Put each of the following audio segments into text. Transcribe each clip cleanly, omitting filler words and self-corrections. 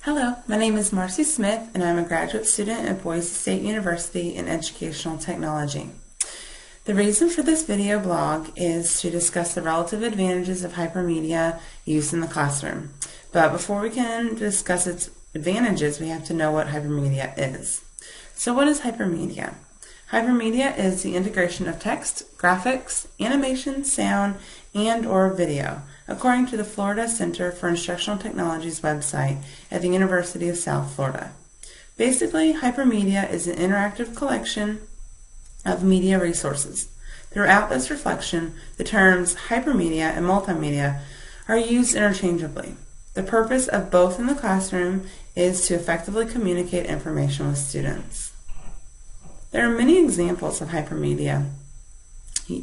Hello, my name is Marcy Smith, and I'm a graduate student at Boise State University in Educational Technology. The reason for this video blog is to discuss the relative advantages of hypermedia use in the classroom. But before we can discuss its advantages, we have to know what hypermedia is. So what is hypermedia? Hypermedia is the integration of text, graphics, animation, sound, and/or video, according to the Florida Center for Instructional Technology's website at the University of South Florida. Basically, hypermedia is an interactive collection of media resources. Throughout this reflection, the terms hypermedia and multimedia are used interchangeably. The purpose of both in the classroom is to effectively communicate information with students. There are many examples of hypermedia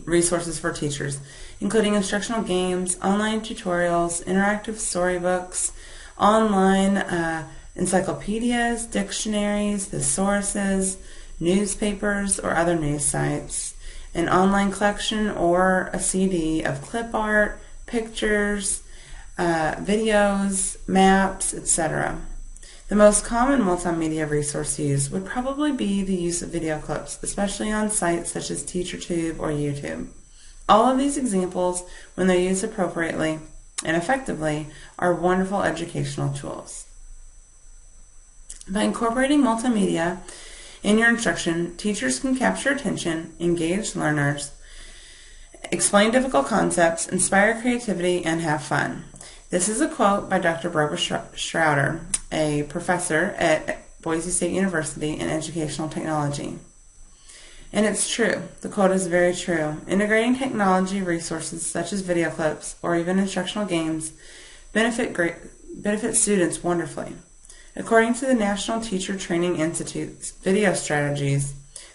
resources for teachers, including instructional games, online tutorials, interactive storybooks, online encyclopedias, dictionaries, thesauruses, newspapers or other news sites, an online collection or a CD of clip art, pictures, videos, maps, etc. The most common multimedia resource used would probably be the use of video clips, especially on sites such as TeacherTube or YouTube. All of these examples, when they're used appropriately and effectively, are wonderful educational tools. By incorporating multimedia in your instruction, teachers can capture attention, engage learners, explain difficult concepts, inspire creativity, and have fun. This is a quote by Dr. Barbara Schroeder, a professor at Boise State University in Educational Technology. And it's true. The quote is very true. Integrating technology resources such as video clips or even instructional games benefit students wonderfully. According to the National Teacher Training Institute's video strategies,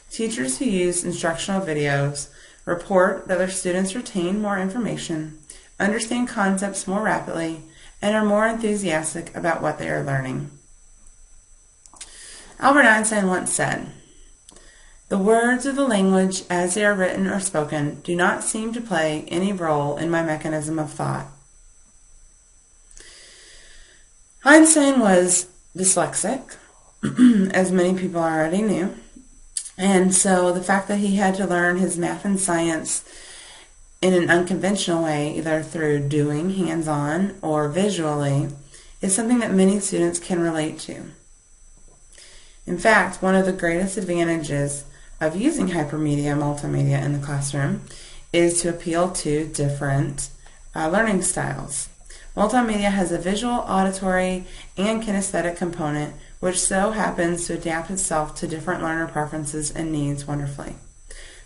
teachers who use instructional videos report that their students retain more information, understand concepts more rapidly, and are more enthusiastic about what they are learning. Albert Einstein once said, "The words of the language as they are written or spoken do not seem to play any role in my mechanism of thought." Einstein was dyslexic, as many people already knew, and so the fact that he had to learn his math and science in an unconventional way, either through doing hands-on or visually, is something that many students can relate to. In fact, one of the greatest advantages of using hypermedia and multimedia in the classroom is to appeal to different learning styles. Multimedia has a visual, auditory, and kinesthetic component, which so happens to adapt itself to different learner preferences and needs wonderfully.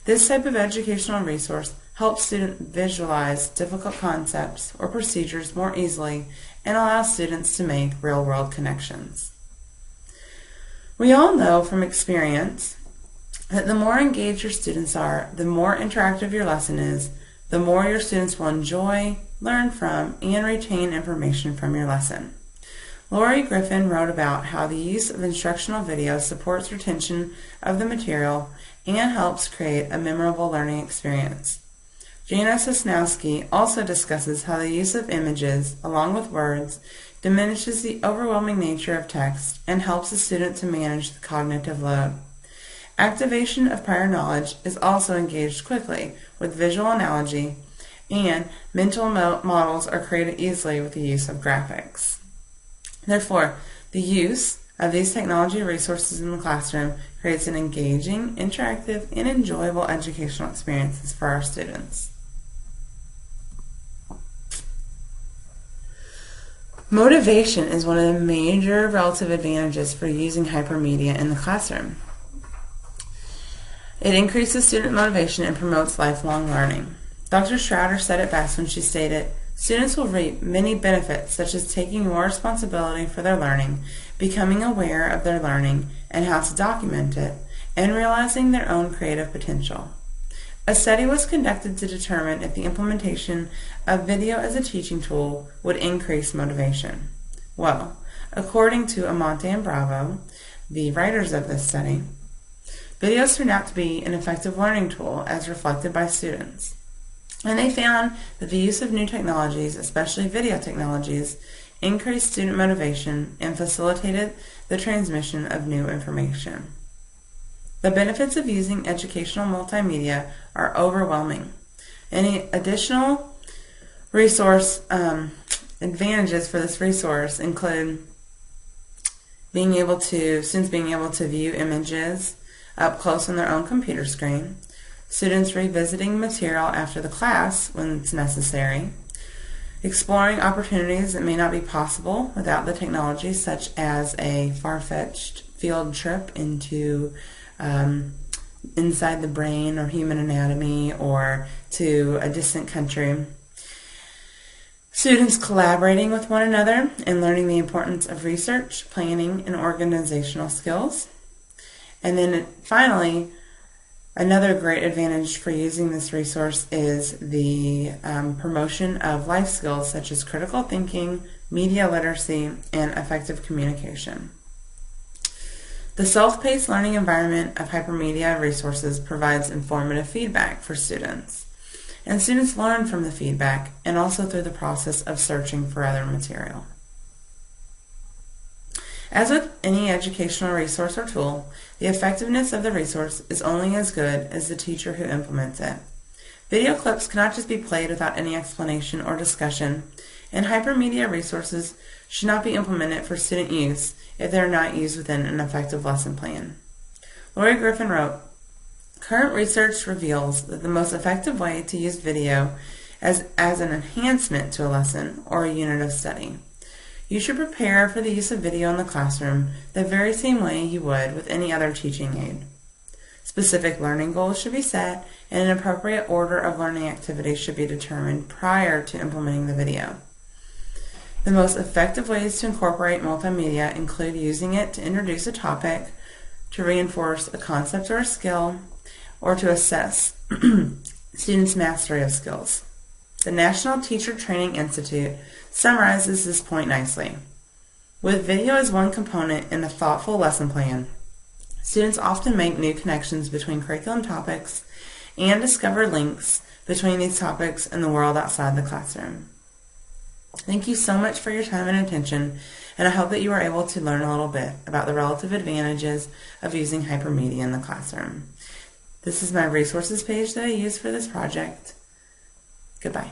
This type of educational resource helps students visualize difficult concepts or procedures more easily and allows students to make real-world connections. We all know from experience that the more engaged your students are, the more interactive your lesson is, the more your students will enjoy, learn from, and retain information from your lesson. Lori Griffin wrote about how the use of instructional videos supports retention of the material and helps create a memorable learning experience. Jana Sosnowski also discusses how the use of images, along with words, diminishes the overwhelming nature of text and helps the student to manage the cognitive load. Activation of prior knowledge is also engaged quickly with visual analogy, and mental models are created easily with the use of graphics. Therefore, the use of these technology resources in the classroom creates an engaging, interactive, and enjoyable educational experiences for our students. Motivation is one of the major relative advantages for using hypermedia in the classroom. It increases student motivation and promotes lifelong learning. Dr. Schroeder said it best when she stated, "Students will reap many benefits such as taking more responsibility for their learning, becoming aware of their learning and how to document it, and realizing their own creative potential." A study was conducted to determine if the implementation of video as a teaching tool would increase motivation. Well, according to Amante and Bravo, the writers of this study, videos turned out to be an effective learning tool as reflected by students. And they found that the use of new technologies, especially video technologies, increased student motivation, and facilitated the transmission of new information. The benefits of using educational multimedia are overwhelming. Any additional resource advantages for this resource include students being able to view images up close on their own computer screen, students revisiting material after the class when it's necessary, exploring opportunities that may not be possible without the technology, such as a far-fetched field trip into inside the brain or human anatomy or to a distant country. Students collaborating with one another and learning the importance of research, planning, and organizational skills. And then finally, another great advantage for using this resource is the promotion of life skills such as critical thinking, media literacy, and effective communication. The self-paced learning environment of Hypermedia resources provides informative feedback for students. And students learn from the feedback and also through the process of searching for other material. As with any educational resource or tool, the effectiveness of the resource is only as good as the teacher who implements it. Video clips cannot just be played without any explanation or discussion, and Hypermedia resources should not be implemented for student use if they are not used within an effective lesson plan. Lori Griffin wrote, "Current research reveals that the most effective way to use video as an enhancement to a lesson or a unit of study. You should prepare for the use of video in the classroom the very same way you would with any other teaching aid. Specific learning goals should be set, and an appropriate order of learning activities should be determined prior to implementing the video. The most effective ways to incorporate multimedia include using it to introduce a topic, to reinforce a concept or a skill, or to assess students' mastery of skills." The National Teacher Training Institute summarizes this point nicely. With video as one component in a thoughtful lesson plan, students often make new connections between curriculum topics and discover links between these topics and the world outside the classroom. Thank you so much for your time and attention, and I hope that you were able to learn a little bit about the relative advantages of using Hypermedia in the classroom. This is my resources page that I use for this project. Goodbye.